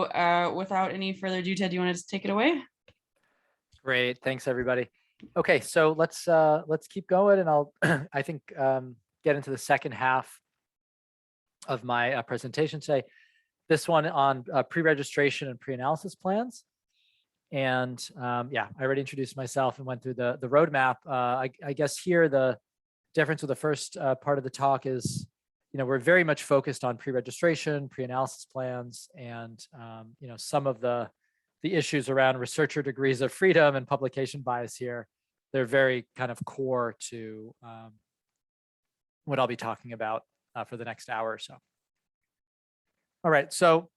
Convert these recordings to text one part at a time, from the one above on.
Without any further ado, Ted, do you want to just take it away? Great, thanks everybody. Okay, so let's keep going, and I'll I think get into the second half of my presentation today. This one on pre-registration and pre-analysis plans. And yeah, I already introduced myself and went through the roadmap. I guess here the difference with the first part of the talk is, we're very much focused on pre-registration, pre-analysis plans, and some of the issues around researcher degrees of freedom and publication bias here. They're very kind of core to what I'll be talking about for the next hour or so. All right, so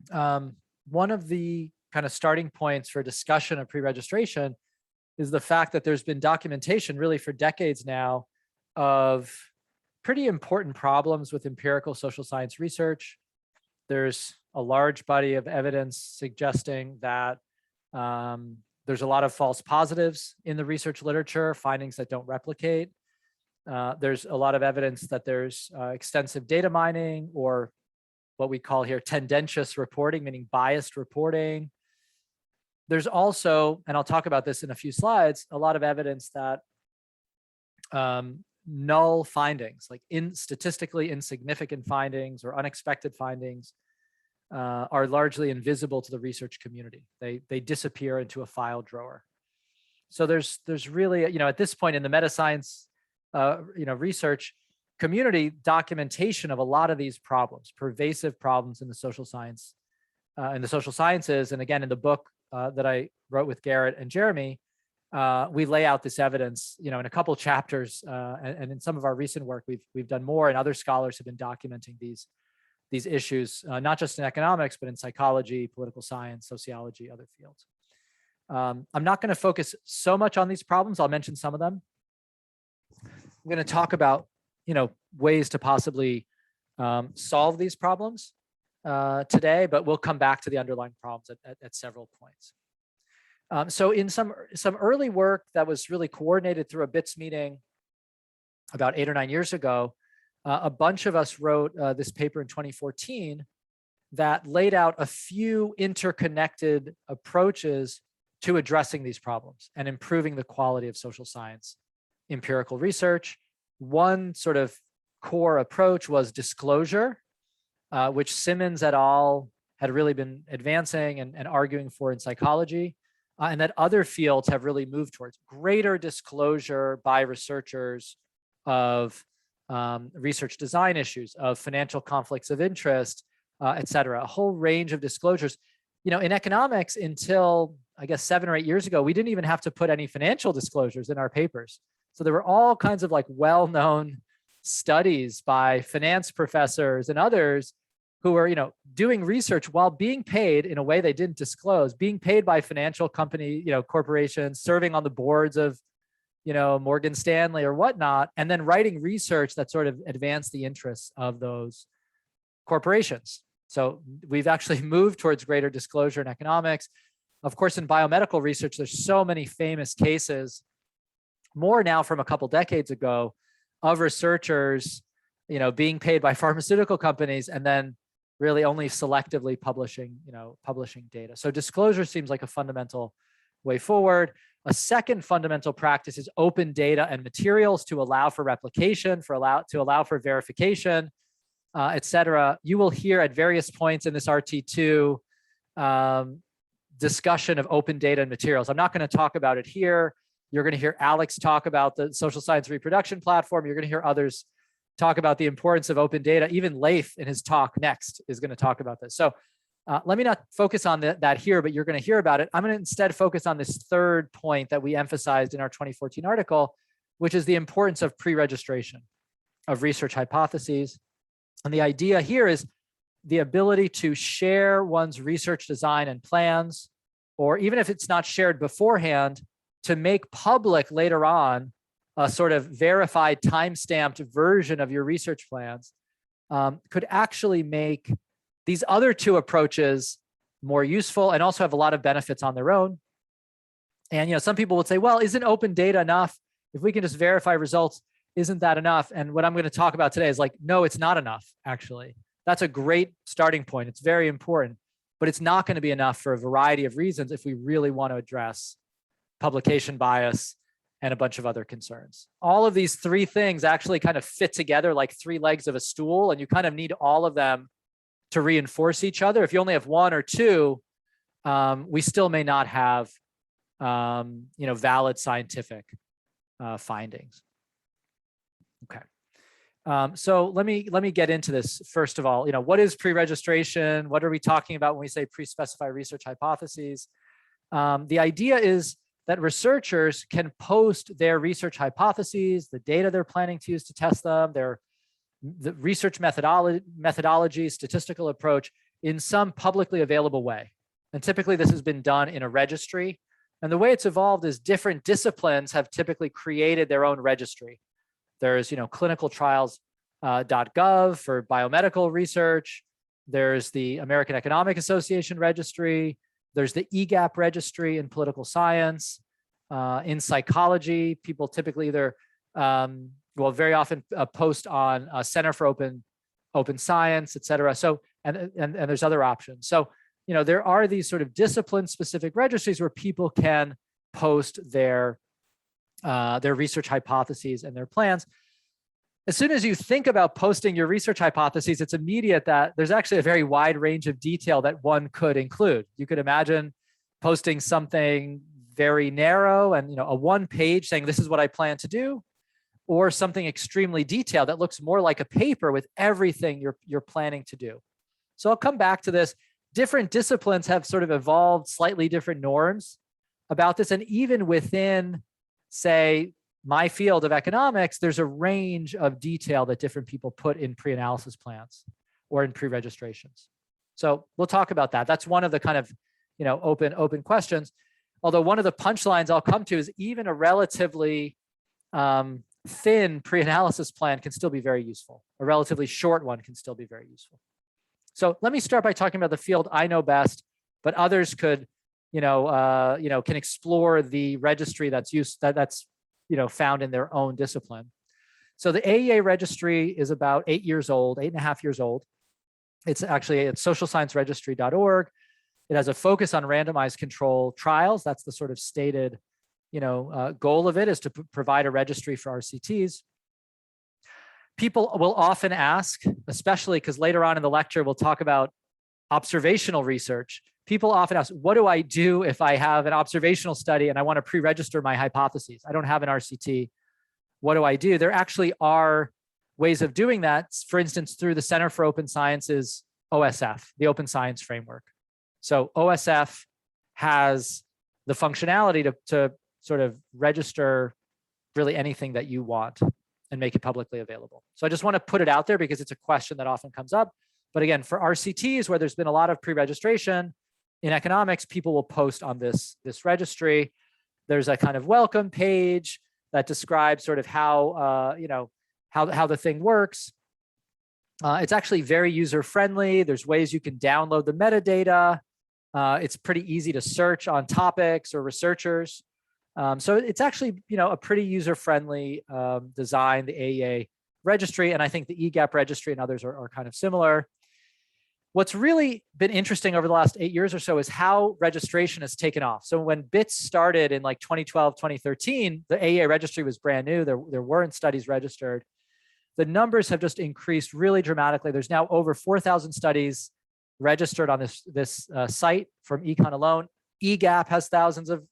one of the kind of starting points for discussion of pre-registration is the fact that there's been documentation really for decades now of pretty important problems with empirical social science research. There's a large body of evidence suggesting that there's a lot of false positives in the research literature, findings that don't replicate. There's a lot of evidence that there's extensive data mining, or what we call here tendentious reporting, meaning biased reporting. There's also, and I'll talk about this in a few slides, a lot of evidence that null findings, like statistically insignificant findings or unexpected findings, are largely invisible to the research community. They disappear into a file drawer. So there's really, at this point in the meta science, research community, documentation of a lot of these problems, pervasive problems in the social science, in the social sciences, and again in the book that I wrote with Garrett and Jeremy, we lay out this evidence, in a couple chapters, and in some of our recent work, we've done more, and other scholars have been documenting these issues, not just in economics, but in psychology, political science, sociology, other fields. I'm not going to focus so much on these problems. I'll mention some of them. I'm going to talk about, ways to possibly solve these problems today, but we'll come back to the underlying problems at several points. So in some early work that was really coordinated through a BITSS meeting about 8 or 9 years ago, a bunch of us wrote this paper in 2014 that laid out a few interconnected approaches to addressing these problems and improving the quality of social science empirical research. One sort of core approach was disclosure, which Simmons et al. Had really been advancing and arguing for in psychology, and that other fields have really moved towards greater disclosure by researchers of research design issues, of financial conflicts of interest, et cetera, a whole range of disclosures. In economics, until I guess 7 or 8 years ago, we didn't even have to put any financial disclosures in our papers. So there were all kinds of well-known studies by finance professors and others who were, doing research while being paid in a way they didn't disclose, being paid by financial company, corporations, serving on the boards of, Morgan Stanley or whatnot, and then writing research that sort of advanced the interests of those corporations. So we've actually moved towards greater disclosure in economics. Of course, in biomedical research, there's so many famous cases, more now from a couple decades ago, of researchers, being paid by pharmaceutical companies and then really only selectively publishing data. So disclosure seems like a fundamental way forward. A second fundamental practice is open data and materials to allow for replication, to allow for verification, et cetera. You will hear at various points in this RT2 discussion of open data and materials. I'm not going to talk about it here. You're going to hear Alex talk about the social science reproduction platform. You're going to hear others talk about the importance of open data. Even Leif in his talk next is going to talk about this. So let me not focus on that here, but you're going to hear about it. I'm going to instead focus on this third point that we emphasized in our 2014 article, which is the importance of pre-registration of research hypotheses. And the idea here is the ability to share one's research design and plans, or even if it's not shared beforehand, to make public later on a sort of verified time-stamped version of your research plans, could actually make these other two approaches more useful and also have a lot of benefits on their own. And some people would say, well, isn't open data enough? If we can just verify results, isn't that enough? And what I'm going to talk about today is no, it's not enough, actually. That's a great starting point. It's very important. but it's not going to be enough for a variety of reasons if we really want to address publication bias and a bunch of other concerns. All of these three things actually kind of fit together like three legs of a stool, and you kind of need all of them to reinforce each other. If you only have one or two, we still may not have valid scientific findings. Okay. So let me get into this first of all. What is pre-registration? What are we talking about when we say pre-specified research hypotheses? The idea is that researchers can post their research hypotheses, the data they're planning to use to test them, the research methodology, statistical approach in some publicly available way. And typically this has been done in a registry. And the way it's evolved is different disciplines have typically created their own registry. There's, clinicaltrials.gov for biomedical research. There's the American Economic Association registry. There's the EGAP registry in political science. In psychology, people typically either, very often post on Center for Open Science, et cetera. So, and there's other options. So, there are these sort of discipline-specific registries where people can post their research hypotheses and their plans. As soon as you think about posting your research hypotheses, it's immediate that there's actually a very wide range of detail that one could include. You could imagine posting something very narrow and a one page saying this is what I plan to do, or something extremely detailed that looks more like a paper with everything you're planning to do. So I'll come back to this. Different disciplines have sort of evolved slightly different norms about this, and even within, say, my field of economics, there's a range of detail that different people put in pre-analysis plans or in pre-registrations. So we'll talk about that. That's one of the kind of, open questions. Although one of the punchlines I'll come to is even a relatively thin pre-analysis plan can still be very useful. A relatively short one can still be very useful. So let me start by talking about the field I know best, but others could, can explore the registry that's found in their own discipline. So the AEA registry is about 8.5 years old. It's actually at socialscienceregistry.org. It has a focus on randomized control trials. That's the sort of stated, goal of it, is to provide a registry for RCTs. People will often ask, especially because later on in the lecture, we'll talk about observational research. People often ask, what do I do if I have an observational study and I want to pre-register my hypotheses? I don't have an RCT. What do I do? There actually are ways of doing that. For instance, through the Center for Open Science's OSF, the Open Science Framework. So OSF has the functionality to sort of register really anything that you want and make it publicly available. So I just want to put it out there because it's a question that often comes up. But again, for RCTs, where there's been a lot of pre-registration, in economics, people will post on this registry. There's a kind of welcome page that describes sort of how the thing works. It's actually very user-friendly. There's ways you can download the metadata. It's pretty easy to search on topics or researchers. So it's actually a pretty user-friendly design, the AEA registry, and I think the EGAP registry and others are kind of similar. What's really been interesting over the last 8 years or so is how registration has taken off. So when BITSS started in like 2012, 2013, the AEA registry was brand new. There weren't studies registered. The numbers have just increased really dramatically. There's now over 4,000 studies registered on this site from econ alone. EGAP has thousands of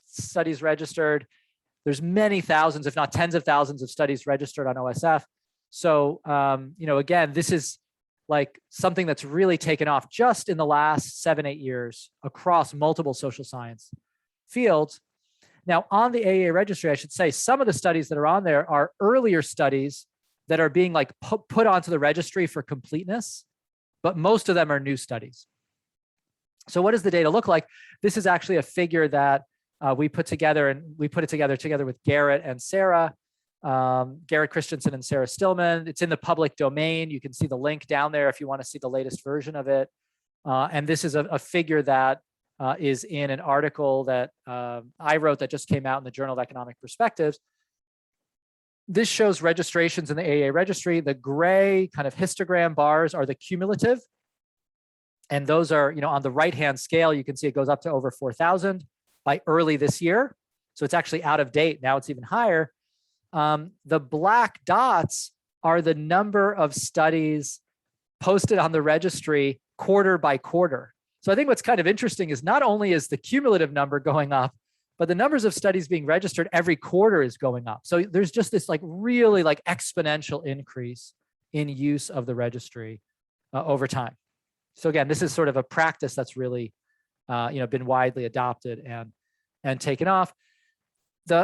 studies registered. There's many thousands, if not tens of thousands of studies registered on OSF. So again, this is like something that's really taken off just in the last 7-8 years across multiple social science fields. Now, on the AEA registry, I should say some of the studies that are on there are earlier studies that are being like put onto the registry for completeness, but most of them are new studies. So what does the data look like? This is actually a figure that we put together, and we put it together with Garrett and Sarah, Garrett Christensen and Sarah Stillman. It's in the public domain. You can see the link down there if you want to see the latest version of it. And this is a figure that is in an article that I wrote that just came out in the Journal of Economic Perspectives. This shows registrations in the AEA registry. The gray kind of histogram bars are the cumulative. And those are, on the right-hand scale, you can see it goes up to over 4,000 by early this year. So it's actually out of date. Now it's even higher. The black dots are the number of studies posted on the registry quarter by quarter. So I think what's kind of interesting is not only is the cumulative number going up, but the numbers of studies being registered every quarter is going up. So there's just this really exponential increase in use of the registry over time. So again, this is sort of a practice that's really been widely adopted and taken off.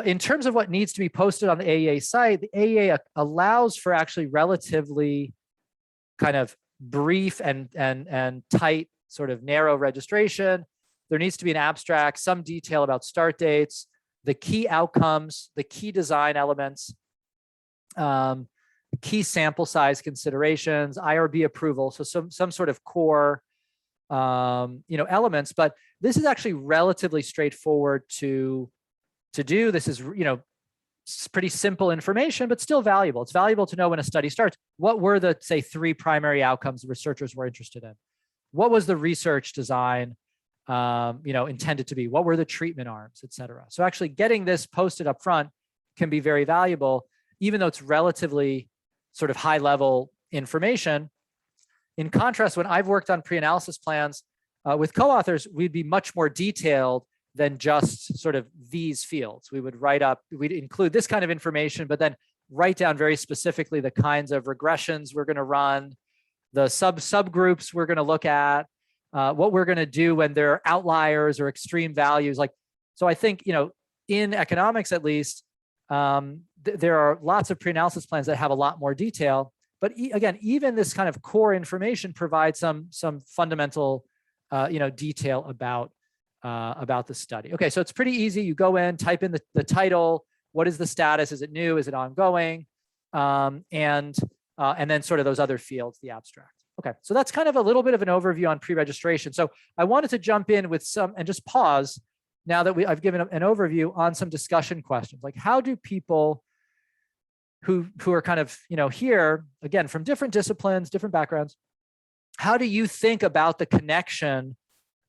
In terms of what needs to be posted on the AEA site, the AEA allows for actually relatively kind of brief and tight, sort of narrow registration. There needs to be an abstract, some detail about start dates, the key outcomes, the key design elements, key sample size considerations, IRB approval, so some sort of core elements. But this is actually relatively straightforward to do. This is pretty simple information, but still valuable. It's valuable to know when a study starts. What were the, say, 3 primary outcomes the researchers were interested in? What was the research design intended to be? What were the treatment arms, et cetera? So actually getting this posted up front can be very valuable, even though it's relatively sort of high level information. In contrast, when I've worked on pre-analysis plans with co-authors, we'd be much more detailed than just sort of these fields. We'd include this kind of information, but then write down very specifically the kinds of regressions we're going to run, the subgroups we're going to look at, what we're going to do when there are outliers or extreme values. So I think, in economics at least, there are lots of pre-analysis plans that have a lot more detail. But again, even this kind of core information provides some fundamental, detail about the study. Okay, so it's pretty easy. You go in, type in the title. What is the status? Is it new? Is it ongoing? And then sort of those other fields, the abstract. Okay, so that's kind of a little bit of an overview on pre-registration. So I wanted to jump in with and just pause now that I've given an overview on some discussion questions. Like, how do people who are kind of, here, again, from different disciplines, different backgrounds, how do you think about the connection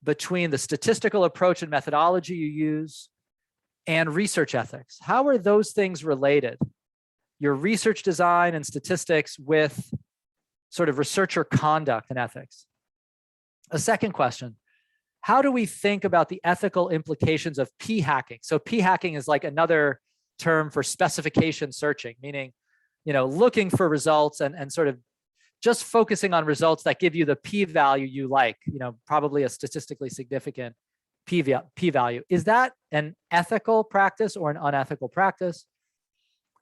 between the statistical approach and methodology you use and research ethics? How are those things related? Your research design and statistics with sort of researcher conduct and ethics. A second question, how do we think about the ethical implications of p-hacking? So p-hacking is like another term for specification searching, meaning, looking for results and sort of just focusing on results that give you the p-value you like, probably a statistically significant p-value. Is that an ethical practice or an unethical practice?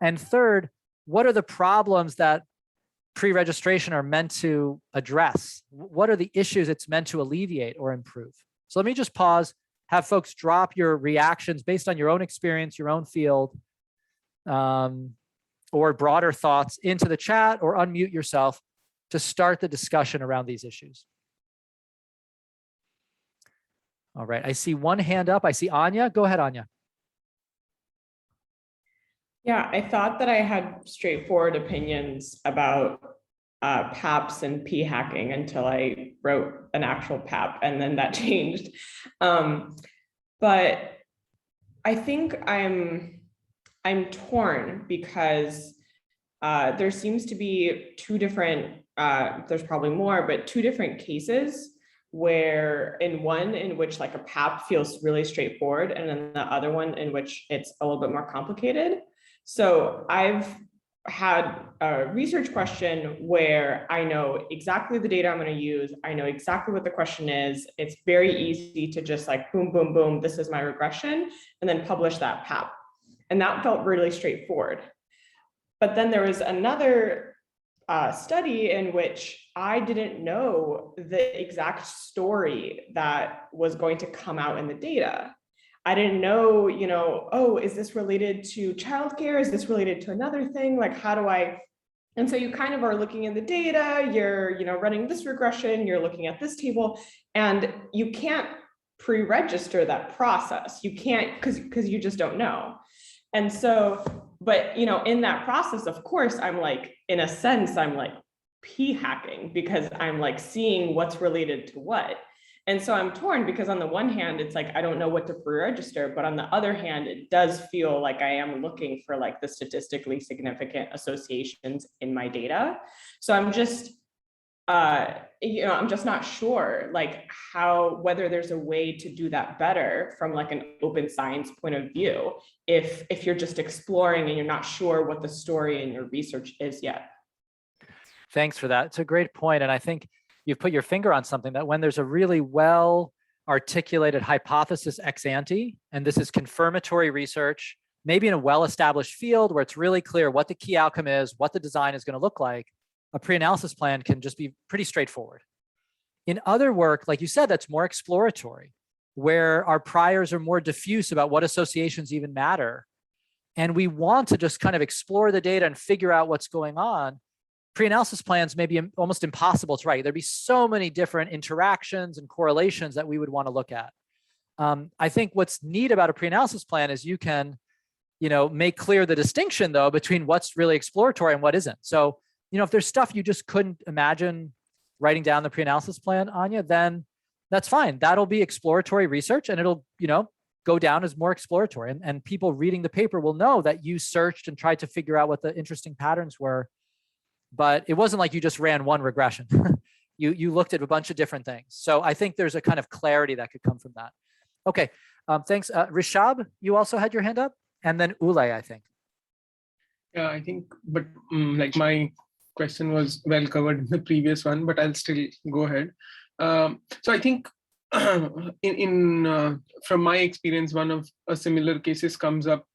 And third, what are the problems that pre-registration are meant to address? What are the issues it's meant to alleviate or improve? So let me just pause, have folks drop your reactions based on your own experience, your own field, or broader thoughts into the chat, or unmute yourself to start the discussion around these issues. All right, I see one hand up. I see Anya. Go ahead, Anya. Yeah, I thought that I had straightforward opinions about PAPs and p-hacking until I wrote an actual PAP, and then that changed. But I think I'm torn because there seems to be two different, there's probably more, but two different cases where in one in which like a PAP feels really straightforward, and then the other one in which it's a little bit more complicated. So I've had a research question where I know exactly the data I'm going to use. I know exactly what the question is. It's very easy to just like boom, boom, boom, this is my regression, and then publish that PAP. And that felt really straightforward. But then there was another study in which I didn't know the exact story that was going to come out in the data. I didn't know, oh, is this related to childcare? Is this related to another thing? Like, how do I? And so you kind of are looking in the data, you're, running this regression, you're looking at this table, and you can't pre-register that process. You can't, because you just don't know. And so, but, in that process, of course, I'm like, in a sense, I'm like p hacking because I'm like seeing what's related to what. And so I'm torn because on the one hand, it's like, I don't know what to pre-register, but on the other hand, it does feel like I am looking for like the statistically significant associations in my data. So I'm just, I'm just not sure like whether there's a way to do that better from like an open science point of view, if you're just exploring and you're not sure what the story in your research is yet. Thanks for that. It's a great point. And I think you've put your finger on something, that when there's a really well articulated hypothesis ex ante, and this is confirmatory research, maybe in a well-established field where it's really clear what the key outcome is, what the design is going to look like, a pre-analysis plan can just be pretty straightforward. In other work, like you said, that's more exploratory, where our priors are more diffuse about what associations even matter, and we want to just kind of explore the data and figure out what's going on, pre-analysis plans may be almost impossible to write. There'd be so many different interactions and correlations that we would want to look at. I think what's neat about a pre-analysis plan is you can, make clear the distinction though between what's really exploratory and what isn't. So, if there's stuff you just couldn't imagine writing down the pre-analysis plan, Anya, then that's fine. That'll be exploratory research, and it'll, go down as more exploratory. And people reading the paper will know that you searched and tried to figure out what the interesting patterns were. But it wasn't like you just ran one regression. you looked at a bunch of different things. So I think there's a kind of clarity that could come from that. Okay, thanks. Rishab, you also had your hand up, and then Ulay, I think. Yeah, I think, but like my question was well covered in the previous one, but I'll still go ahead. So I think from my experience, one of a similar cases comes up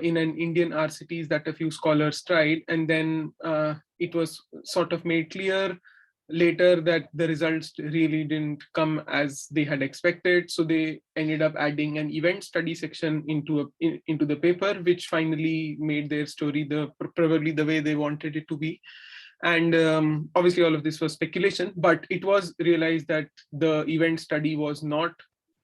in an Indian RCTs that a few scholars tried, and then it was sort of made clear later that the results really didn't come as they had expected. So they ended up adding an event study section into the paper, which finally made their story probably the way they wanted it to be. And obviously all of this was speculation, but it was realized that the event study was not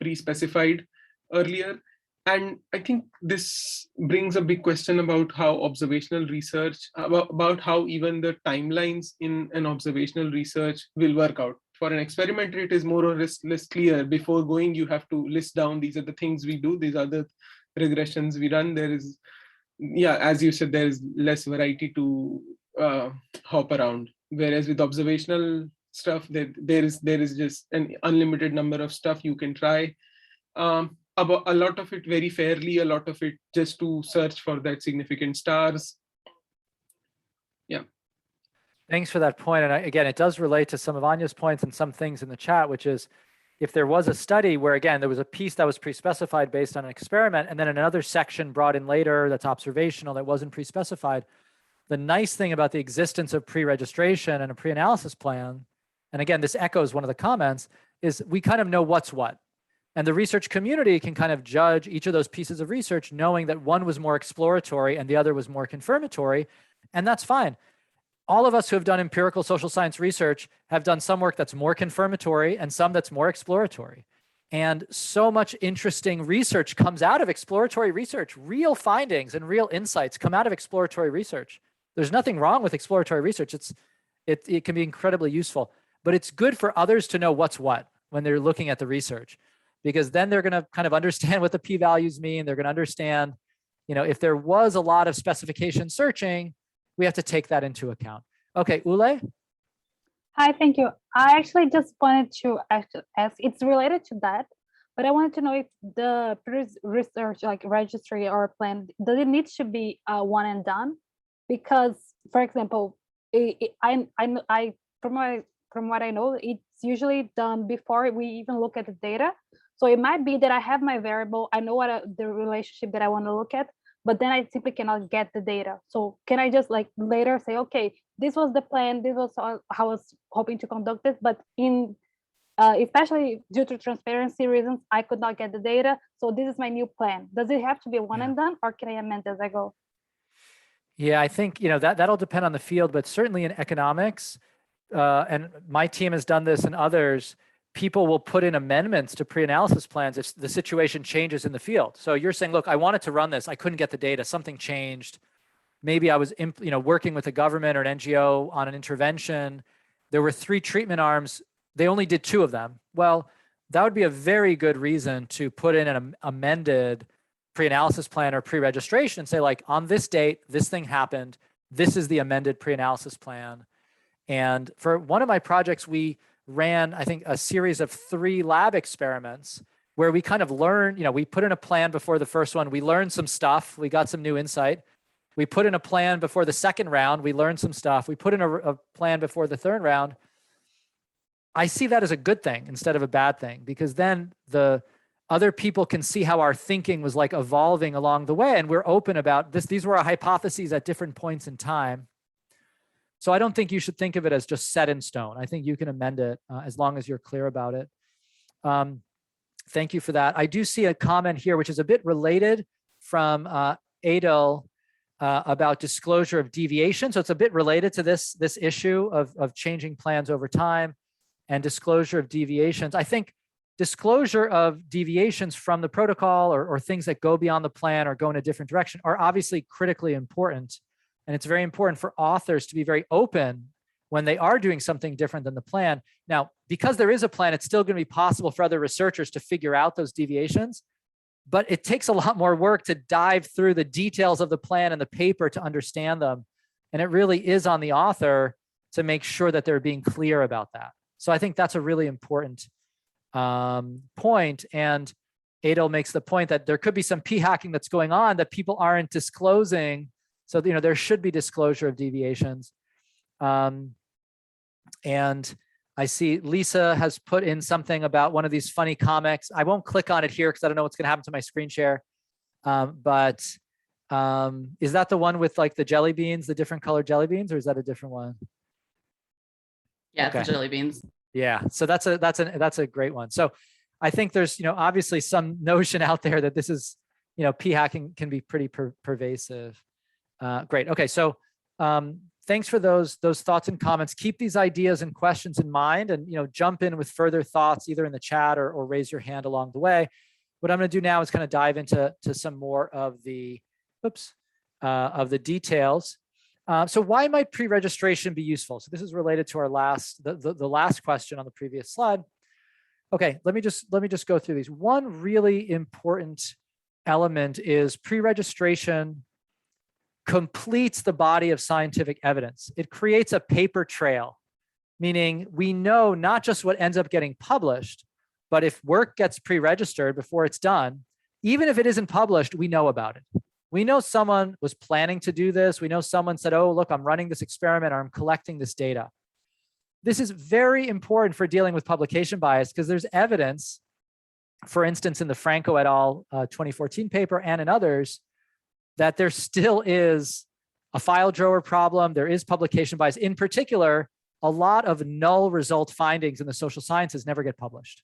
pre-specified earlier. And I think this brings a big question about how observational research, about how even the timelines in an observational research will work out. For an experimenter, it is more or less clear. Before going, you have to list down, these are the things we do, these are the regressions we run. There is, as you said, there is less variety to hop around. Whereas with observational stuff, there is just an unlimited number of stuff you can try. About a lot of it very fairly, a lot of it just to search for that significant stars. Yeah. Thanks for that point. And again, it does relate to some of Anya's points and some things in the chat, which is if there was a study where, again, there was a piece that was pre-specified based on an experiment, and then another section brought in later that's observational that wasn't pre-specified, the nice thing about the existence of pre-registration and a pre-analysis plan, and again, this echoes one of the comments, is we kind of know what's what. And the research community can kind of judge each of those pieces of research, knowing that one was more exploratory and the other was more confirmatory, and that's fine. All of us who have done empirical social science research have done some work that's more confirmatory and some that's more exploratory. And so much interesting research comes out of exploratory research. Real findings and real insights come out of exploratory research. There's nothing wrong with exploratory research. It can be incredibly useful, but it's good for others to know what's what when they're looking at the research, because then they're going to kind of understand what the p-values mean. They're going to understand, if there was a lot of specification searching, we have to take that into account. Okay, Ulay? Hi, thank you. I actually just wanted to ask, it's related to that, but I wanted to know if the research, like registry or plan, does it need to be one and done? Because, for example, from what I know, it's usually done before we even look at the data. So it might be that I have my variable, I know what the relationship that I want to look at, but then I simply cannot get the data. So can I just like later say, okay, this was the plan, this was how I was hoping to conduct it, but especially due to transparency reasons, I could not get the data. So this is my new plan. Does it have to be one and done, or can I amend as I go? Yeah, I think, that'll depend on the field, but certainly in economics, and my team has done this and others, people will put in amendments to pre-analysis plans if the situation changes in the field. So you're saying, look, I wanted to run this, I couldn't get the data, something changed. maybe I was, working with a government or an NGO on an intervention. There were 3 treatment arms. They only did 2 of them. Well, that would be a very good reason to put in an amended pre-analysis plan or pre-registration and say, like, on this date, this thing happened. This is the amended pre-analysis plan. And for one of my projects, we ran, I think, a series of 3 lab experiments where we kind of learned, we put in a plan before the first one. We learned some stuff. We got some new insight. We put in a plan before the second round. We learned some stuff. We put in a plan before the third round. I see that as a good thing instead of a bad thing, because then the other people can see how our thinking was like evolving along the way, and we're open about this. These were our hypotheses at different points in time. So I don't think you should think of it as just set in stone. I think you can amend it as long as you're clear about it. Thank you for that. I do see a comment here, which is a bit related from Adel about disclosure of deviation. So it's a bit related to this issue of changing plans over time and disclosure of deviations. I think disclosure of deviations from the protocol or things that go beyond the plan or go in a different direction are obviously critically important. And it's very important for authors to be very open when they are doing something different than the plan. Now, because there is a plan, it's still going to be possible for other researchers to figure out those deviations, but it takes a lot more work to dive through the details of the plan and the paper to understand them. And it really is on the author to make sure that they're being clear about that. So I think that's a really important point. And Adel makes the point that there could be some p-hacking that's going on that people aren't disclosing. So, there should be disclosure of deviations. And I see Lisa has put in something about one of these funny comics. I won't click on it here because I don't know what's going to happen to my screen share. But is that the one with like the jelly beans, the different colored jelly beans, or is that a different one? Yeah, Okay. it's the jelly beans. Yeah, so that's a great one. So I think there's, obviously some notion out there that this is, p-hacking can be pretty pervasive. Great. Okay, so thanks for those thoughts and comments. Keep these ideas and questions in mind, and jump in with further thoughts either in the chat or raise your hand along the way. What I'm going to do now is kind of dive into some more of the details. So why might pre-registration be useful? So this is related to our the last question on the previous slide. Okay, let me just go through these. One really important element is pre-registration completes the body of scientific evidence. It creates a paper trail, meaning we know not just what ends up getting published, but if work gets pre-registered before it's done, even if it isn't published, we know about it. We know someone was planning to do this. We know someone said, oh, look, I'm running this experiment or I'm collecting this data. This is very important for dealing with publication bias because there's evidence, for instance, in the Franco et al. 2014 paper and in others, that there still is a file drawer problem. There is publication bias. In particular, a lot of null result findings in the social sciences never get published.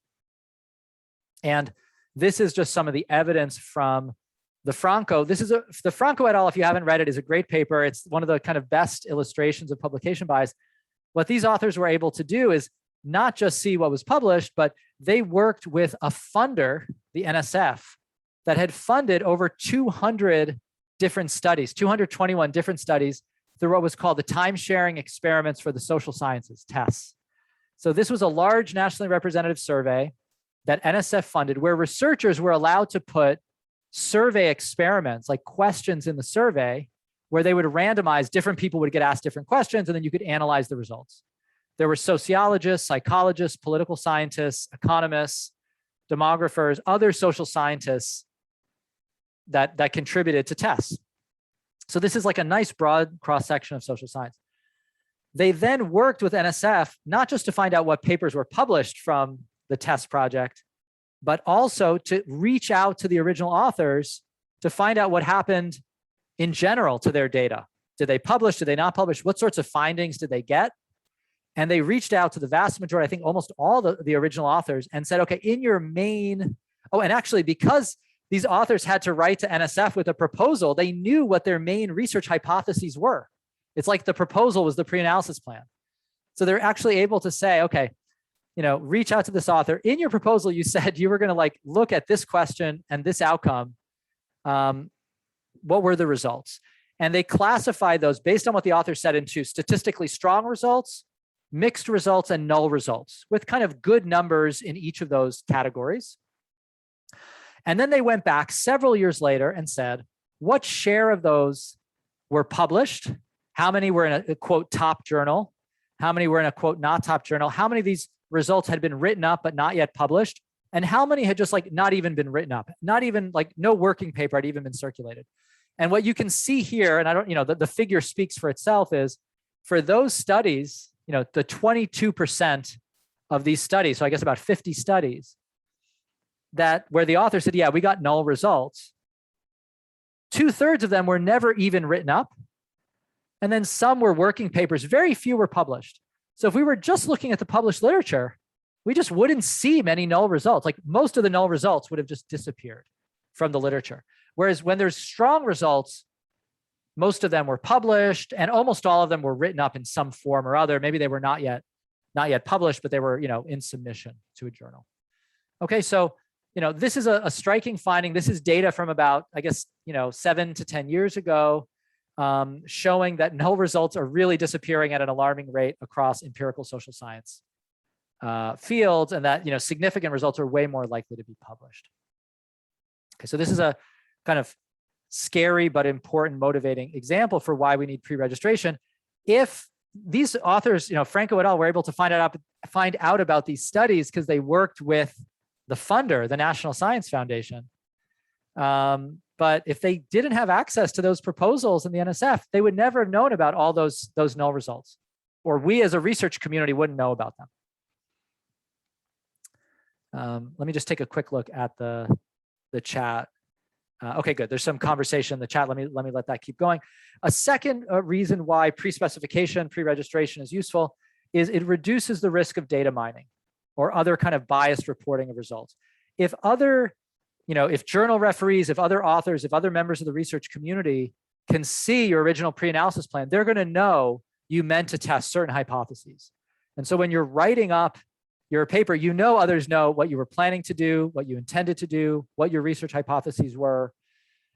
And this is just some of the evidence from the Franco. The Franco et al., if you haven't read it, is a great paper. It's one of the kind of best illustrations of publication bias. What these authors were able to do is not just see what was published, but they worked with a funder, the NSF, that had funded over 200 different studies, 221 different studies through what was called the time-sharing experiments for the social sciences, TESS. So this was a large nationally representative survey that NSF funded where researchers were allowed to put survey experiments, like questions in the survey, where they would randomize, different people would get asked different questions, and then you could analyze the results. There were sociologists, psychologists, political scientists, economists, demographers, other social scientists that contributed to TESS. So this is like a nice broad cross-section of social science. They then worked with NSF, not just to find out what papers were published from the TESS project, but also to reach out to the original authors to find out what happened in general to their data. Did they publish? Did they not publish? What sorts of findings did they get? And they reached out to the vast majority, I think almost all the original authors, and said, okay, in your main, and actually because these authors had to write to NSF with a proposal, they knew what their main research hypotheses were. It's like the proposal was the pre-analysis plan. So they're actually able to say, okay, reach out to this author. In your proposal, you said you were going to look at this question and this outcome. What were the results? And they classified those based on what the author said into statistically strong results, mixed results, and null results, with kind of good numbers in each of those categories. And then they went back several years later and said, what share of those were published? How many were in a quote top journal? How many were in a quote not top journal? How many of these results had been written up but not yet published? And how many had just like not even been written up? Not even like no working paper had even been circulated. And what you can see here, and I don't, the figure speaks for itself, is for those studies, the 22% of these studies, so I guess about 50 studies, that where the author said, yeah, we got null results, 2/3 of them were never even written up. And then some were working papers, very few were published. So if we were just looking at the published literature, we just wouldn't see many null results. Like most of the null results would have just disappeared from the literature. Whereas when there's strong results, most of them were published and almost all of them were written up in some form or other. Maybe they were not yet published, but they were, in submission to a journal. Okay, so, this is a striking finding. This is data from about, I guess, 7 to 10 years ago, showing that null results are really disappearing at an alarming rate across empirical social science fields, and that, significant results are way more likely to be published. Okay, so this is a kind of scary but important motivating example for why we need pre-registration. If these authors, Franco et al., were able to find out about these studies because they worked with the funder, the National Science Foundation. But if they didn't have access to those proposals in the NSF, they would never have known about all those null results, or we as a research community wouldn't know about them. Let me just take a quick look at the chat. Okay, good. There's some conversation in the chat. Let me let that keep going. A second reason why pre-specification, pre-registration is useful is it reduces the risk of data mining or other kind of biased reporting of results. If if journal referees, if other authors, if other members of the research community can see your original pre-analysis plan, they're going to know you meant to test certain hypotheses. And so when you're writing up your paper, others know what you were planning to do, what you intended to do, what your research hypotheses were.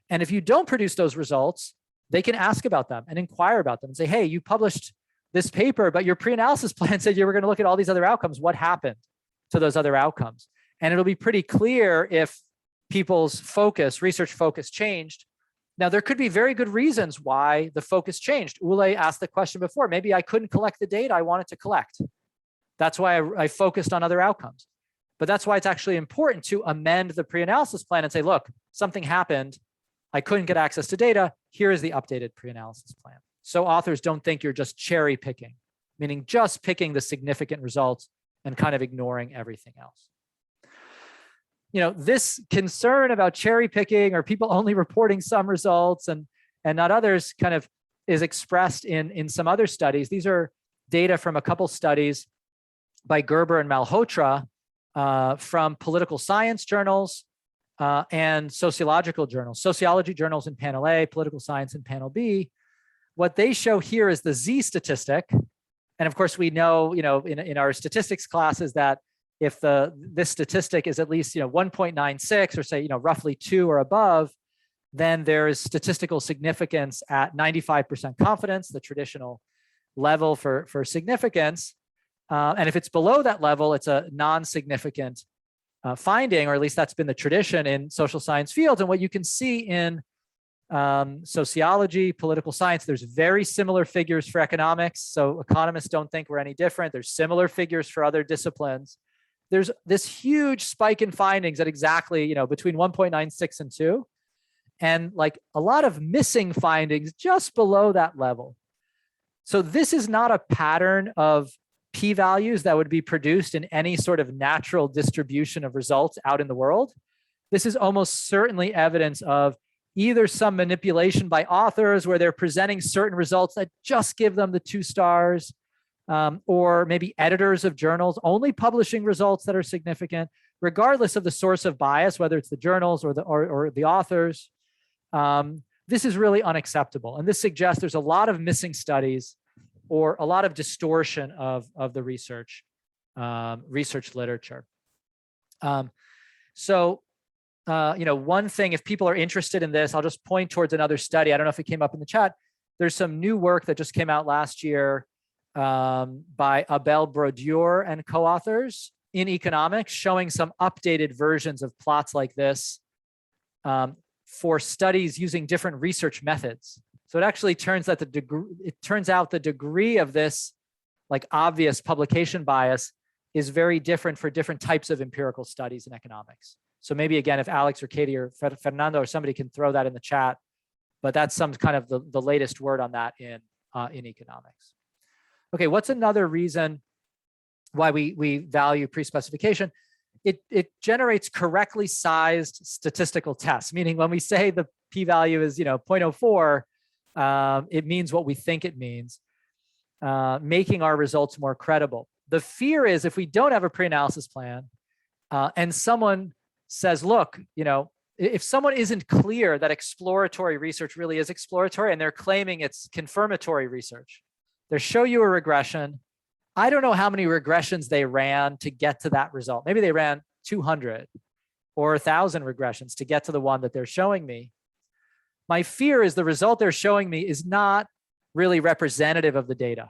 And if you don't produce those results, they can ask about them and inquire about them and say, hey, you published this paper, but your pre-analysis plan said you were going to look at all these other outcomes. What happened to those other outcomes? And it'll be pretty clear if people's research focus changed. Now, there could be very good reasons why the focus changed. Ule asked the question before, maybe I couldn't collect the data I wanted to collect. That's why I focused on other outcomes. But that's why it's actually important to amend the pre-analysis plan and say, look, something happened. I couldn't get access to data. Here is the updated pre-analysis plan. So authors don't think you're just cherry picking, meaning just picking the significant results and kind of ignoring everything else. This concern about cherry picking or people only reporting some results and not others kind of is expressed in some other studies. These are data from a couple studies by Gerber and Malhotra from political science journals and sociological journals, sociology journals in panel A, political science in panel B. What they show here is the Z statistic. And of course, we know, in our statistics classes that if this statistic is at least, 1.96 or say, roughly 2 or above, then there is statistical significance at 95% confidence, the traditional level for significance. And if it's below that level, it's a non-significant finding, or at least that's been the tradition in social science fields. And what you can see in sociology, political science, there's very similar figures for economics. So economists don't think we're any different. There's similar figures for other disciplines. There's this huge spike in findings at exactly, between 1.96 and 2. And like a lot of missing findings just below that level. So this is not a pattern of p-values that would be produced in any sort of natural distribution of results out in the world. This is almost certainly evidence of either some manipulation by authors where they're presenting certain results that just give them the 2 stars, or maybe editors of journals only publishing results that are significant, regardless of the source of bias, whether it's the journals or the authors. This is really unacceptable. And this suggests there's a lot of missing studies or a lot of distortion of the research literature. So one thing, if people are interested in this, I'll just point towards another study. I don't know if it came up in the chat. There's some new work that just came out last year by Abel Brodeur and co-authors in economics, showing some updated versions of plots like this for studies using different research methods. So it actually turns out the degree of this like obvious publication bias is very different for different types of empirical studies in economics. So maybe again, if Alex or Katie or Fernando or somebody can throw that in the chat, but that's some kind of the latest word on that in economics. Okay, what's another reason why we value pre-specification? It generates correctly sized statistical tests, meaning when we say the p-value is 0.04, it means what we think it means, making our results more credible. The fear is if we don't have a pre-analysis plan and someone says, look, if someone isn't clear that exploratory research really is exploratory and they're claiming it's confirmatory research, they show you a regression. I don't know how many regressions they ran to get to that result. Maybe they ran 200 or 1,000 regressions to get to the one that they're showing me. My fear is the result they're showing me is not really representative of the data.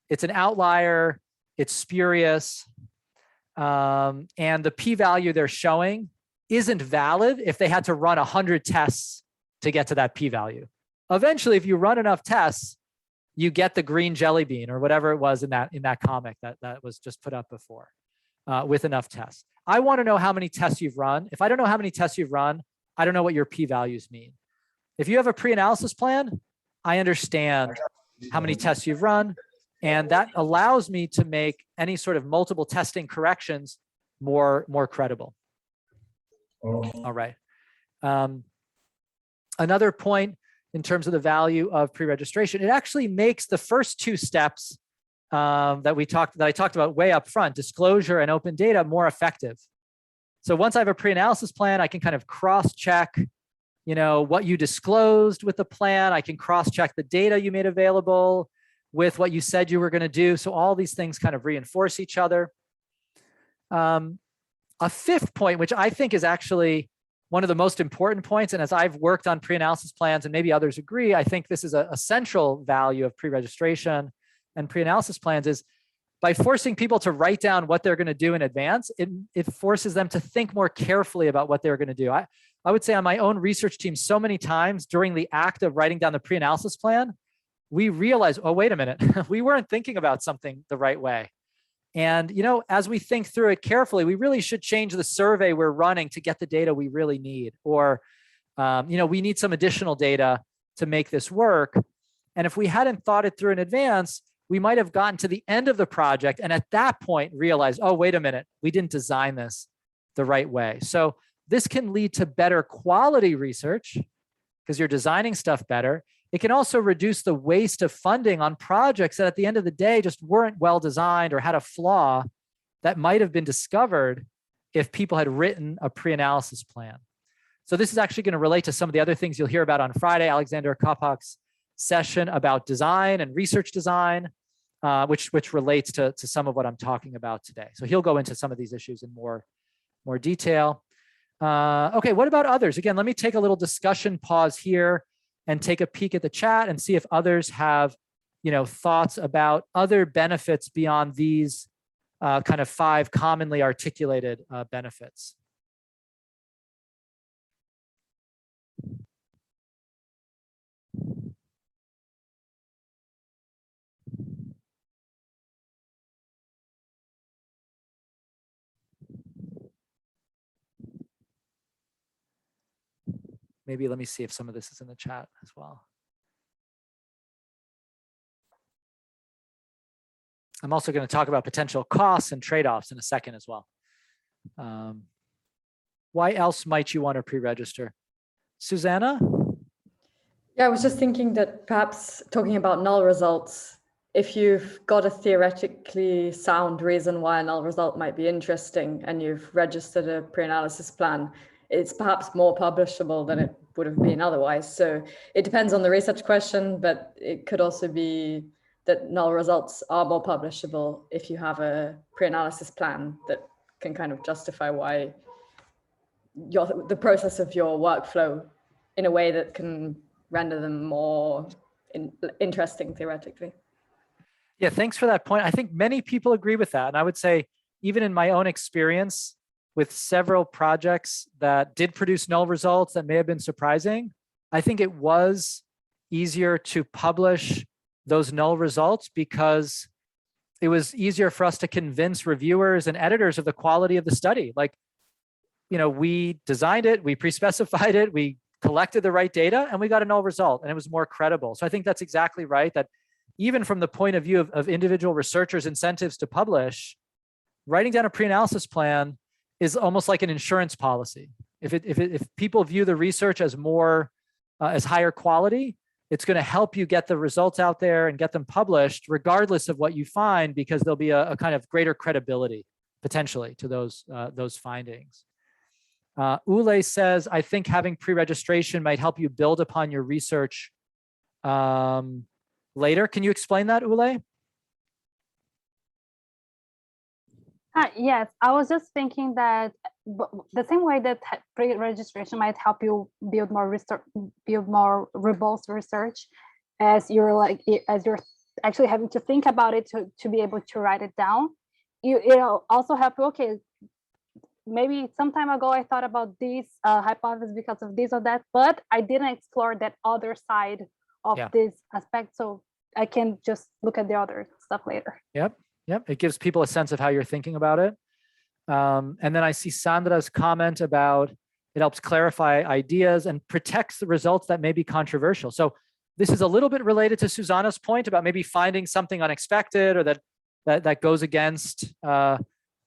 It's an outlier, it's spurious, and the p-value they're showing isn't valid if they had to run 100 tests to get to that p-value. Eventually, if you run enough tests, you get the green jelly bean or whatever it was in that comic that was just put up before with enough tests. I want to know how many tests you've run. If I don't know how many tests you've run, I don't know what your p-values mean. If you have a pre-analysis plan, I understand how many tests you've run, and that allows me to make any sort of multiple testing corrections more credible. All right. Another point in terms of the value of pre-registration, it actually makes the first two steps that I talked about way up front, disclosure and open data, more effective. So once I have a pre-analysis plan, I can kind of cross-check, what you disclosed with the plan. I can cross-check the data you made available with what you said you were going to do. So all these things kind of reinforce each other. A fifth point, which I think is actually one of the most important points, and as I've worked on pre-analysis plans, and maybe others agree, I think this is a central value of pre-registration and pre-analysis plans, is by forcing people to write down what they're going to do in advance, it forces them to think more carefully about what they're going to do. I would say on my own research team, so many times during the act of writing down the pre-analysis plan, we realized, oh, wait a minute, we weren't thinking about something the right way. And, as we think through it carefully, we really should change the survey we're running to get the data we really need. Or, we need some additional data to make this work. And if we hadn't thought it through in advance, we might have gotten to the end of the project and at that point realized, oh, wait a minute, we didn't design this the right way. So this can lead to better quality research because you're designing stuff better. It can also reduce the waste of funding on projects that at the end of the day just weren't well designed or had a flaw that might have been discovered if people had written a pre-analysis plan. So this is actually going to relate to some of the other things you'll hear about on Friday, Alexander Kopak's session about design and research design, which relates to some of what I'm talking about today. So he'll go into some of these issues in more detail. Okay, what about others? Again, let me take a little discussion pause here and take a peek at the chat and see if others have, thoughts about other benefits beyond these kind of 5 commonly articulated benefits. Maybe let me see if some of this is in the chat as well. I'm also going to talk about potential costs and trade-offs in a second as well. Why else might you want to pre-register? Susanna? Yeah, I was just thinking that perhaps talking about null results, if you've got a theoretically sound reason why a null result might be interesting and you've registered a pre-analysis plan, it's perhaps more publishable than it would have been otherwise. So it depends on the research question, but it could also be that null results are more publishable if you have a pre-analysis plan that can kind of justify why the process of your workflow in a way that can render them more interesting theoretically. Yeah, thanks for that point. I think many people agree with that. And I would say, even in my own experience with several projects that did produce null results that may have been surprising, I think it was easier to publish those null results because it was easier for us to convince reviewers and editors of the quality of the study. Like, we designed it, we pre-specified it, we collected the right data, and we got a null result, and it was more credible. So I think that's exactly right, that even from the point of view of individual researchers' incentives to publish, writing down a pre-analysis plan is almost like an insurance policy. If people view the research as more, as higher quality, it's going to help you get the results out there and get them published, regardless of what you find, because there'll be a kind of greater credibility potentially to those findings. Ule says, I think having pre-registration might help you build upon your research later. Can you explain that, Ule? Yes, I was just thinking that the same way that pre-registration might help you build more research, build more robust research, as you're actually having to think about it to be able to write it down. It'll also help you. Okay, maybe some time ago I thought about this hypothesis because of this or that, but I didn't explore that other side of this aspect, so I can just look at the other stuff later. Yep, it gives people a sense of how you're thinking about it. And then I see Sandra's comment about it helps clarify ideas and protects the results that may be controversial. So this is a little bit related to Susanna's point about maybe finding something unexpected or that goes against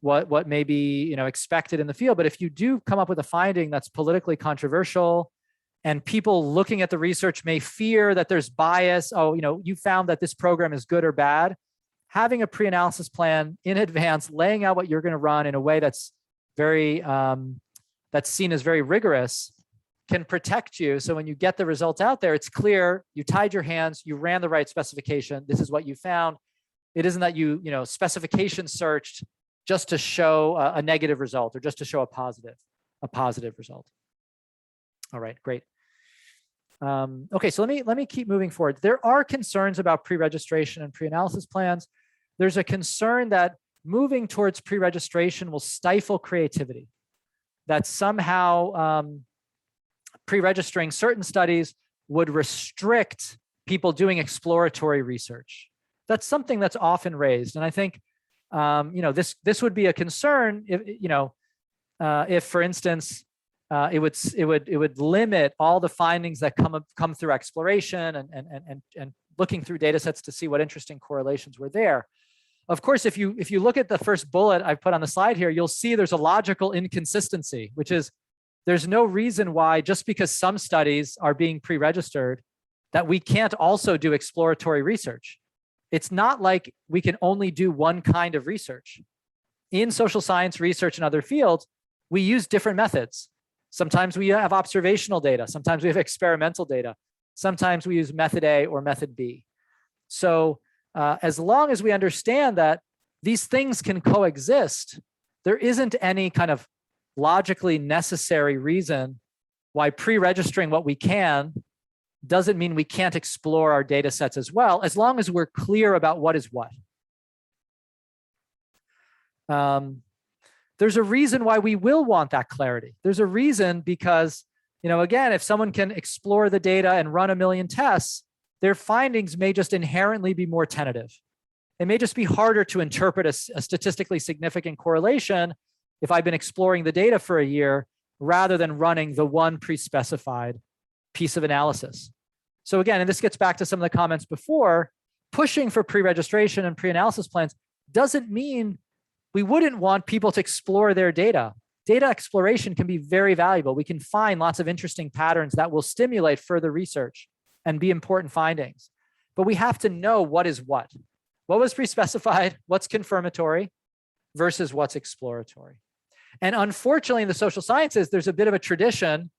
what may be expected in the field. But if you do come up with a finding that's politically controversial, and people looking at the research may fear that there's bias, you found that this program is good or bad, having a pre-analysis plan in advance, laying out what you're going to run in a way that's that's seen as very rigorous, can protect you. So when you get the results out there, it's clear, you tied your hands, you ran the right specification, this is what you found. It isn't that you specification searched just to show a negative result or just to show a positive result. All right, great. Okay, so let me keep moving forward. There are concerns about pre-registration and pre-analysis plans. There's a concern that moving towards pre-registration will stifle creativity, that somehow pre-registering certain studies would restrict people doing exploratory research. That's something that's often raised, and I think this would be a concern if for instance it would limit all the findings that come through exploration and looking through data sets to see what interesting correlations were there. Of course, if you look at the first bullet I've put on the slide here, you'll see there's a logical inconsistency, which is there's no reason why, just because some studies are being pre-registered, that we can't also do exploratory research. It's not like we can only do one kind of research. In social science research and other fields, we use different methods. Sometimes we have observational data. Sometimes we have experimental data. Sometimes we use method A or method B. So as long as we understand that these things can coexist, there isn't any kind of logically necessary reason why pre-registering what we can doesn't mean we can't explore our data sets as well, as long as we're clear about what is what. There's a reason why we will want that clarity. There's a reason because, again, if someone can explore the data and run 1 million tests, their findings may just inherently be more tentative. It may just be harder to interpret a statistically significant correlation if I've been exploring the data for a year rather than running the one pre-specified piece of analysis. So again, and this gets back to some of the comments before, pushing for pre-registration and pre-analysis plans doesn't mean we wouldn't want people to explore their data. Data exploration can be very valuable. We can find lots of interesting patterns that will stimulate further research and be important findings. But we have to know what is what. What was pre-specified, what's confirmatory versus what's exploratory. And unfortunately, in the social sciences, there's a bit of a tradition,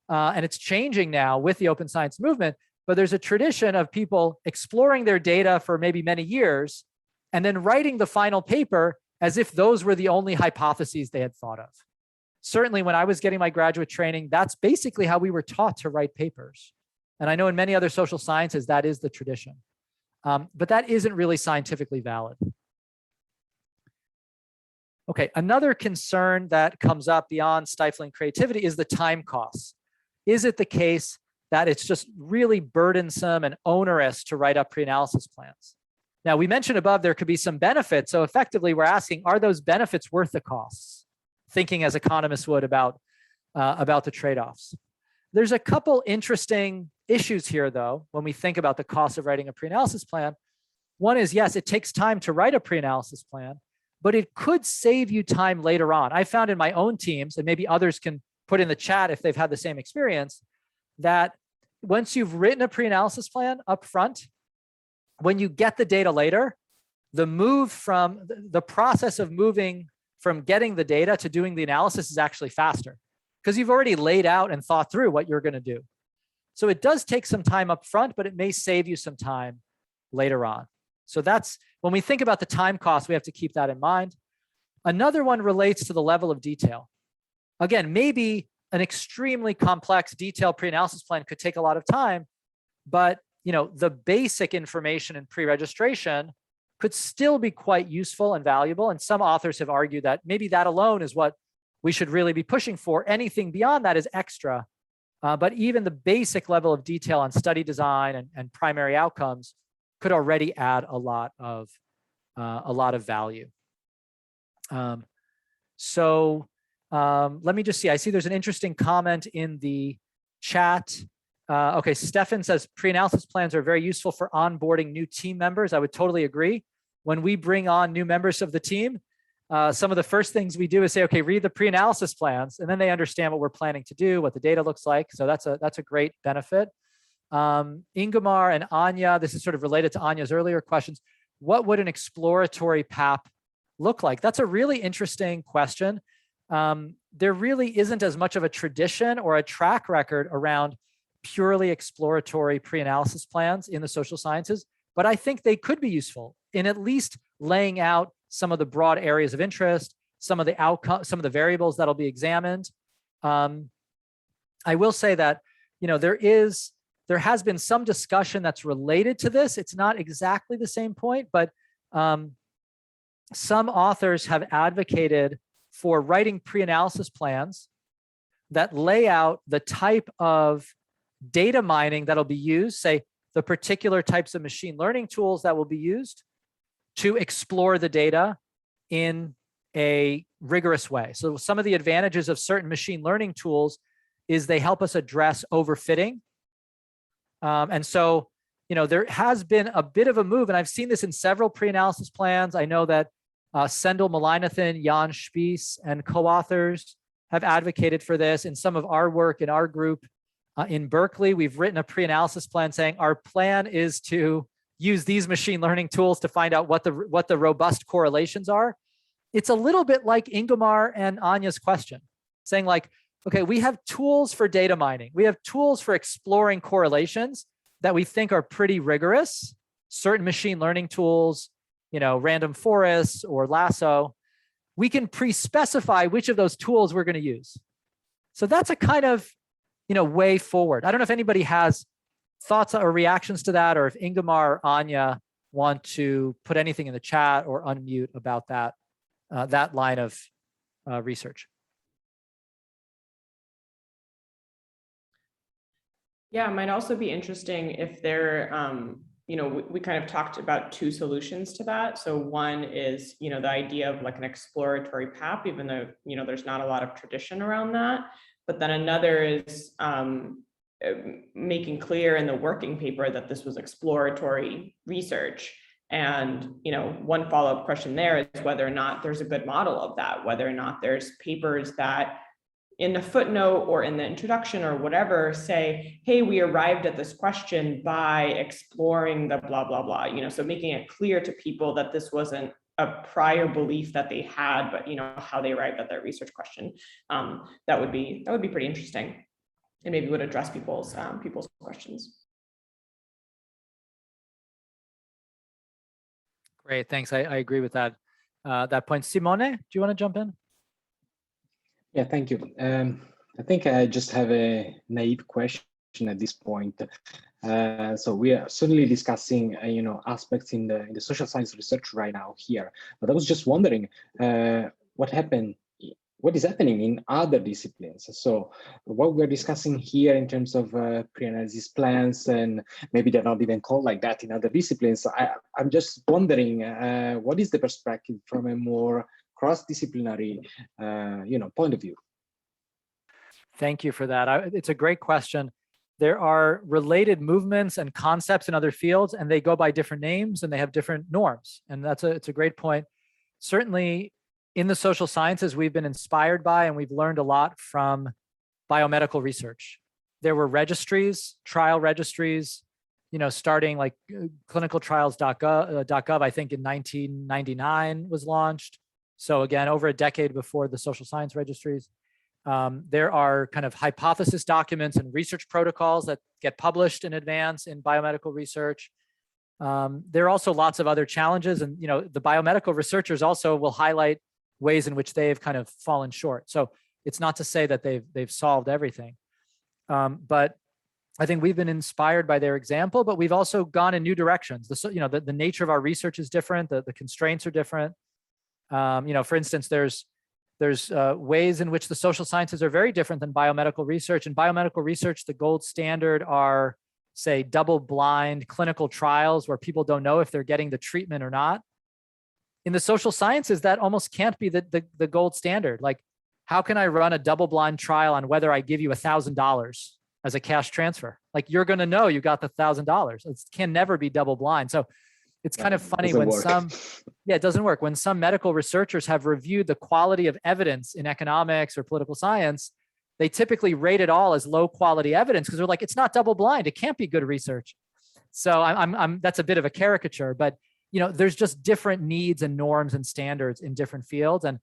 and it's changing now with the open science movement, but there's a tradition of people exploring their data for maybe many years and then writing the final paper as if those were the only hypotheses they had thought of. certainly when I was getting my graduate training, that's basically how we were taught to write papers. And I know in many other social sciences, that is the tradition. But that isn't really scientifically valid. Okay, another concern that comes up beyond stifling creativity is the time costs. Is it the case that it's just really burdensome and onerous to write up pre-analysis plans? Now, we mentioned above there could be some benefits. So effectively, we're asking, are those benefits worth the costs? Thinking as economists would about the trade-offs. There's a couple interesting issues here, though, when we think about the cost of writing a pre-analysis plan. One is, yes, it takes time to write a pre-analysis plan, but it could save you time later on. I found in my own teams, and maybe others can put in the chat if they've had the same experience, that once you've written a pre-analysis plan up front, when you get the data later, the process of moving from getting the data to doing the analysis is actually faster because you've already laid out and thought through what you're going to do. So it does take some time up front, but it may save you some time later on. So that's when we think about the time cost, we have to keep that in mind. Another one relates to the level of detail. Again, maybe an extremely complex detailed pre-analysis plan could take a lot of time, but the basic information in pre-registration could still be quite useful and valuable. And some authors have argued that maybe that alone is what we should really be pushing for. Anything beyond that is extra. But even the basic level of detail on study design and primary outcomes could already add a lot of value. Let me just see. I see there's an interesting comment in the chat. Okay, Stefan says pre-analysis plans are very useful for onboarding new team members. I would totally agree. When we bring on new members of the team, some of the first things we do is say, okay, read the pre-analysis plans, and then they understand what we're planning to do, what the data looks like. So that's a great benefit. Ingemar and Anya, this is sort of related to Anya's earlier questions. What would an exploratory PAP look like? That's a really interesting question. There really isn't as much of a tradition or a track record around purely exploratory pre-analysis plans in the social sciences, but I think they could be useful in at least laying out some of the broad areas of interest, some of the outcomes, some of the variables that'll be examined. I will say that there has been some discussion that's related to this. It's not exactly the same point, but some authors have advocated for writing pre-analysis plans that lay out the type of data mining that'll be used, say the particular types of machine learning tools that will be used to explore the data in a rigorous way. So some of the advantages of certain machine learning tools is they help us address overfitting. And so, there has been a bit of a move, and I've seen this in several pre-analysis plans. I know that Sendel Malainathan, Jan Spies, and co-authors have advocated for this. In some of our work in our group in Berkeley, we've written a pre-analysis plan saying our plan is to use these machine learning tools to find out what the robust correlations are. It's a little bit like Ingemar and Anya's question, saying like, okay, we have tools for data mining. We have tools for exploring correlations that we think are pretty rigorous. Certain machine learning tools, random forests or lasso, we can pre-specify which of those tools we're going to use. So that's a kind of, way forward. I don't know if anybody has thoughts or reactions to that, or if Ingemar or Anya want to put anything in the chat or unmute about that, that line of research. Yeah, it might also be interesting if there, we kind of talked about two solutions to that. So one is, the idea of like an exploratory PAP, even though, there's not a lot of tradition around that. But then another is making clear in the working paper that this was exploratory research. And, one follow-up question there is whether or not there's a good model of that, whether or not there's papers that in the footnote or in the introduction or whatever say, hey, we arrived at this question by exploring the blah, blah, blah, so making it clear to people that this wasn't a prior belief that they had, but how they arrived at their research question. That would be pretty interesting, and maybe would address people's questions. Great, thanks. I agree with that that point. Simone, do you want to jump in? Yeah, thank you. I think I just have a naive question at this point. So we are certainly discussing, aspects in the social science research right now here. But I was just wondering, what is happening in other disciplines? So what we're discussing here in terms of pre-analysis plans, and maybe they're not even called like that in other disciplines. So I'm just wondering, what is the perspective from a more cross-disciplinary, point of view? Thank you for that. It's a great question. There are related movements and concepts in other fields, and they go by different names and they have different norms. And it's a great point. Certainly in the social sciences, we've been inspired by and we've learned a lot from biomedical research. There were registries, trial registries, starting like clinicaltrials.gov, I think in 1999 was launched. So again, over a decade before the social science registries. There are kind of hypothesis documents and research protocols that get published in advance in biomedical research. There are also lots of other challenges, and the biomedical researchers also will highlight ways in which they've kind of fallen short. So it's not to say that they've solved everything, but I think we've been inspired by their example. But we've also gone in new directions. The nature of our research is different. The constraints are different. For instance, there's ways in which the social sciences are very different than biomedical research. In biomedical research, the gold standard are, say, double-blind clinical trials where people don't know if they're getting the treatment or not. In the social sciences, that almost can't be the gold standard. Like, how can I run a double-blind trial on whether I give you $1,000 as a cash transfer? Like, you're going to know you got the $1,000. It can never be double-blind. So it's kind of funny when it doesn't work. When some medical researchers have reviewed the quality of evidence in economics or political science, they typically rate it all as low quality evidence because they're like, it's not double blind. It can't be good research. So that's a bit of a caricature, but there's just different needs and norms and standards in different fields. And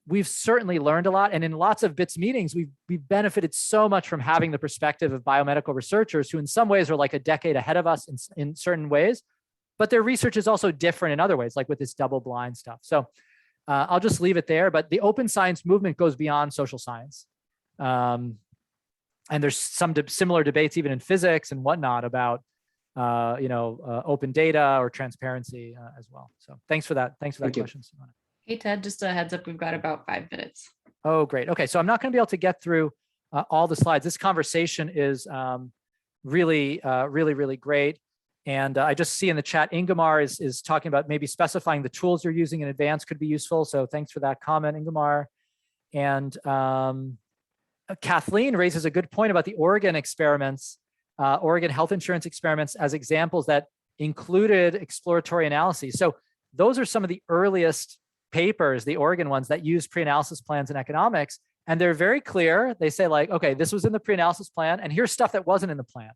we've certainly learned a lot. And in lots of BITSS meetings, we've benefited so much from having the perspective of biomedical researchers who in some ways are like a decade ahead of us in certain ways. But their research is also different in other ways, like with this double-blind stuff. So I'll just leave it there. But the open science movement goes beyond social science. And there's some similar debates even in physics and whatnot about, open data or transparency as well. So thanks for that. Thanks for that question, Simona. Hey, Ted, just a heads up, we've got about 5 minutes. Oh, great. Okay, so I'm not going to be able to get through all the slides. This conversation is really great. And I just see in the chat, Ingemar is talking about maybe specifying the tools you're using in advance could be useful. So thanks for that comment, Ingemar. And Kathleen raises a good point about the Oregon experiments, Oregon health insurance experiments as examples that included exploratory analyses. So those are some of the earliest papers, the Oregon ones, that use pre-analysis plans in economics. And they're very clear. They say like, okay, this was in the pre-analysis plan and here's stuff that wasn't in the plan.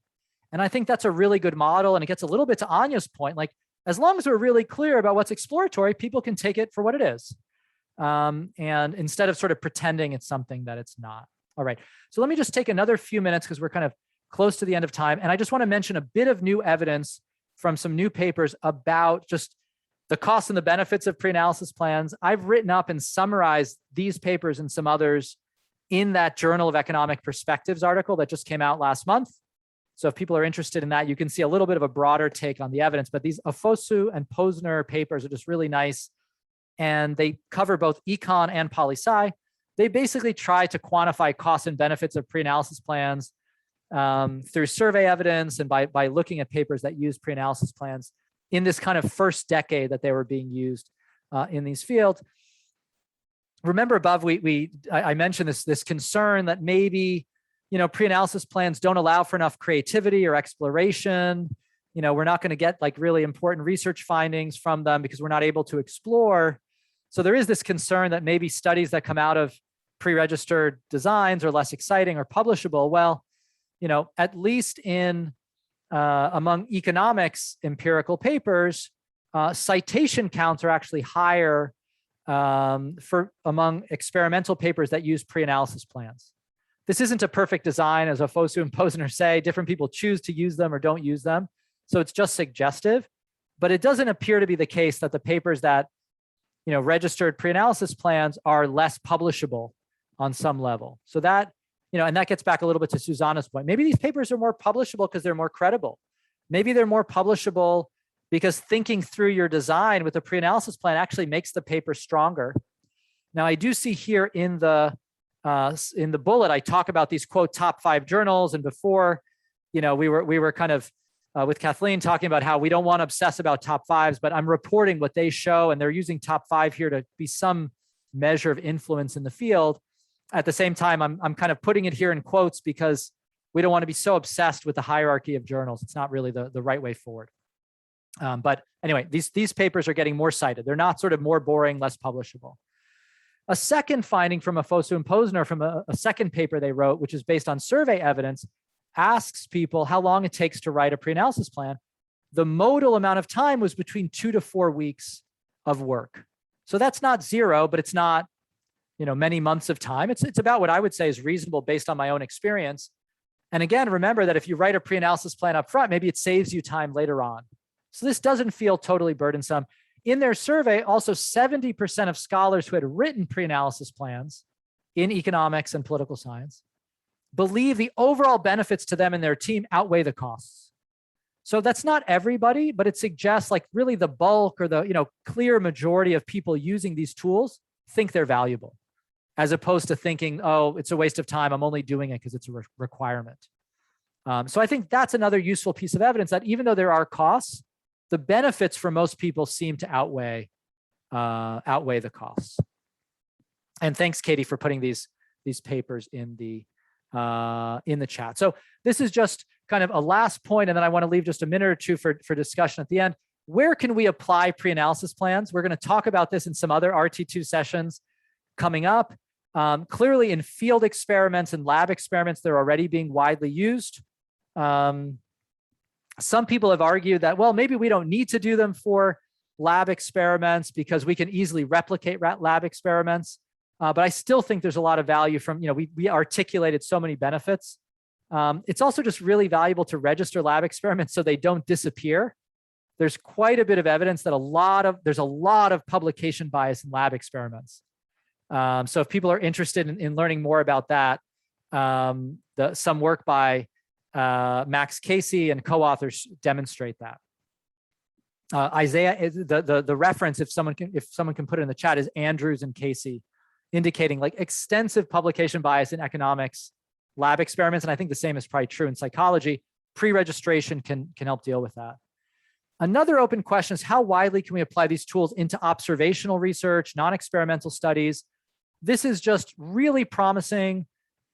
And I think that's a really good model. And it gets a little bit to Anya's point, like, as long as we're really clear about what's exploratory, people can take it for what it is. And instead of sort of pretending it's something that it's not. All right, so let me just take another few minutes because we're kind of close to the end of time. And I just want to mention a bit of new evidence from some new papers about just the costs and the benefits of pre-analysis plans. I've written up and summarized these papers and some others in that Journal of Economic Perspectives article that just came out last month. So if people are interested in that, you can see a little bit of a broader take on the evidence, but these Afosu and Posner papers are just really nice. And they cover both econ and poli-sci. They basically try to quantify costs and benefits of pre-analysis plans through survey evidence and by looking at papers that use pre-analysis plans in this kind of first decade that they were being used in these fields. Remember above, I mentioned this concern that maybe pre-analysis plans don't allow for enough creativity or exploration. We're not going to get like really important research findings from them because we're not able to explore. So there is this concern that maybe studies that come out of pre-registered designs are less exciting or publishable. Well, at least in among economics empirical papers, citation counts are actually higher among experimental papers that use pre-analysis plans. This isn't a perfect design, as Afosu and Posner say. Different people choose to use them or don't use them. So it's just suggestive, but it doesn't appear to be the case that the papers that registered pre-analysis plans are less publishable on some level. So that, and that gets back a little bit to Susanna's point. Maybe these papers are more publishable because they're more credible. Maybe they're more publishable because thinking through your design with a pre-analysis plan actually makes the paper stronger. Now, I do see here in the bullet, I talk about these quote top 5 journals, and before, we were kind of with Kathleen talking about how we don't want to obsess about top 5s, but I'm reporting what they show, and they're using top 5 here to be some measure of influence in the field. At the same time, I'm kind of putting it here in quotes because we don't want to be so obsessed with the hierarchy of journals. It's not really the right way forward. But anyway, these papers are getting more cited. They're not sort of more boring, less publishable. A second finding from Afoso and Posner from a second paper they wrote, which is based on survey evidence, asks people how long it takes to write a pre-analysis plan. The modal amount of time was between 2 to 4 weeks of work. So that's not 0, but it's not, many months of time. It's about what I would say is reasonable based on my own experience. And again, remember that if you write a pre-analysis plan up front, maybe it saves you time later on. So this doesn't feel totally burdensome. In their survey, also 70% of scholars who had written pre-analysis plans in economics and political science believe the overall benefits to them and their team outweigh the costs. So that's not everybody, but it suggests like really the bulk or the clear majority of people using these tools think they're valuable, as opposed to thinking, oh, it's a waste of time, I'm only doing it because it's a requirement. So I think that's another useful piece of evidence that even though there are costs, the benefits for most people seem to outweigh the costs. And thanks, Katie, for putting these papers in the chat. So this is just kind of a last point, and then I want to leave just a minute or two for discussion at the end. Where can we apply pre-analysis plans? We're going to talk about this in some other RT2 sessions coming up. Clearly in field experiments and lab experiments, they're already being widely used. Some people have argued that, well, maybe we don't need to do them for lab experiments because we can easily replicate lab experiments. But I still think there's a lot of value from, we articulated so many benefits. It's also just really valuable to register lab experiments so they don't disappear. There's quite a bit of evidence that there's a lot of publication bias in lab experiments. So if people are interested in learning more about that, some work by Max Casey and co-authors demonstrate that. Isaiah, the reference, if someone can put it in the chat, is Andrews and Casey, indicating like extensive publication bias in economics lab experiments, and I think the same is probably true in psychology. Pre-registration can help deal with that. Another open question is how widely can we apply these tools into observational research, non-experimental studies? This is just really promising.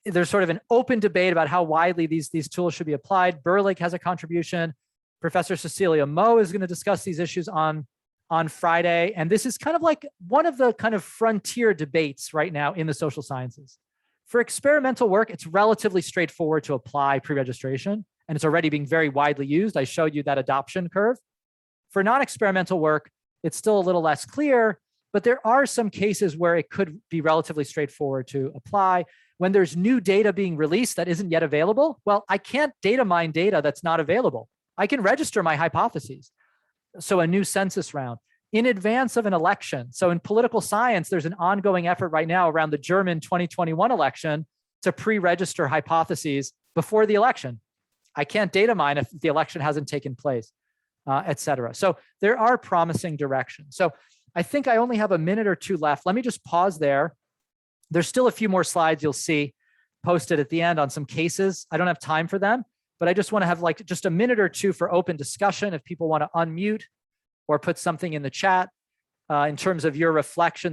There's sort of an open debate about how widely these tools should be applied. Berlig has a contribution. Professor Cecilia Moe is going to discuss these issues on Friday. And this is kind of like one of the kind of frontier debates right now in the social sciences. For experimental work, it's relatively straightforward to apply pre-registration, and it's already being very widely used. I showed you that adoption curve. For non-experimental work, it's still a little less clear, but there are some cases where it could be relatively straightforward to apply. When there's new data being released that isn't yet available, well, I can't data mine data that's not available. I can register my hypotheses. So a new census round in advance of an election. So in political science, there's an ongoing effort right now around the German 2021 election to pre-register hypotheses before the election. I can't data mine if the election hasn't taken place, et cetera. So there are promising directions. So I think I only have a minute or two left. Let me just pause there. There's still a few more slides you'll see posted at the end on some cases. I don't have time for them, but I just want to have like just a minute or two for open discussion if people want to unmute or put something in the chat in terms of your reflections